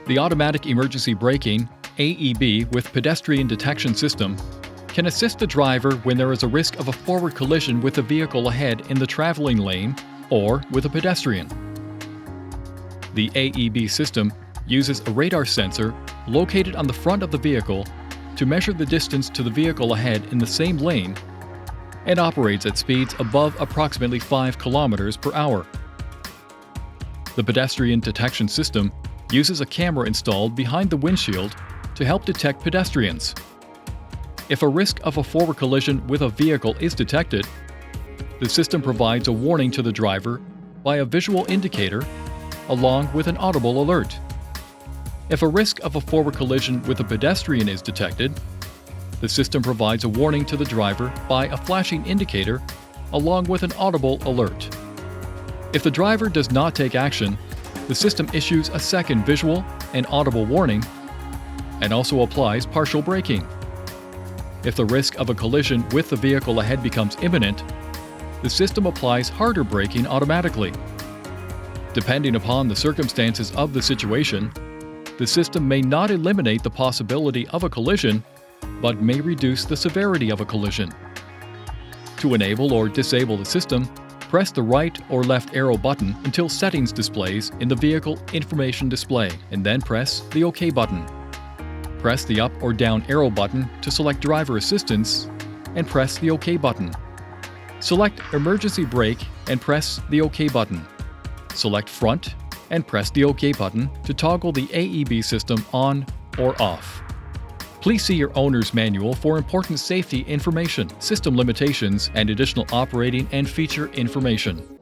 The Automatic Emergency Braking (AEB) with Pedestrian Detection system can assist the driver when there is a risk of a forward collision with a vehicle ahead in the traveling lane or with a pedestrian. The AEB system uses a radar sensor located on the front of the vehicle to measure the distance to the vehicle ahead in the same lane and operates at speeds above approximately 5 km per hour. The Pedestrian Detection system uses a camera installed behind the windshield to help detect pedestrians. If a risk of a forward collision with a vehicle is detected, the system provides a warning to the driver by a visual indicator along with an audible alert. If a risk of a forward collision with a pedestrian is detected, the system provides a warning to the driver by a flashing indicator along with an audible alert. If the driver does not take action, the system issues a second visual and audible warning and also applies partial braking. If the risk of a collision with the vehicle ahead becomes imminent, the system applies harder braking automatically. Depending upon the circumstances of the situation, the system may not eliminate the possibility of a collision, but may reduce the severity of a collision. To enable or disable the system, press the right or left arrow button until Settings displays in the Vehicle Information display, and then press the OK button. Press the up or down arrow button to select Driver Assistance, and press the OK button. Select Emergency Brake and press the OK button. Select Front and press the OK button to toggle the AEB system on or off. Please see your owner's manual for important safety information, system limitations, and additional operating and feature information.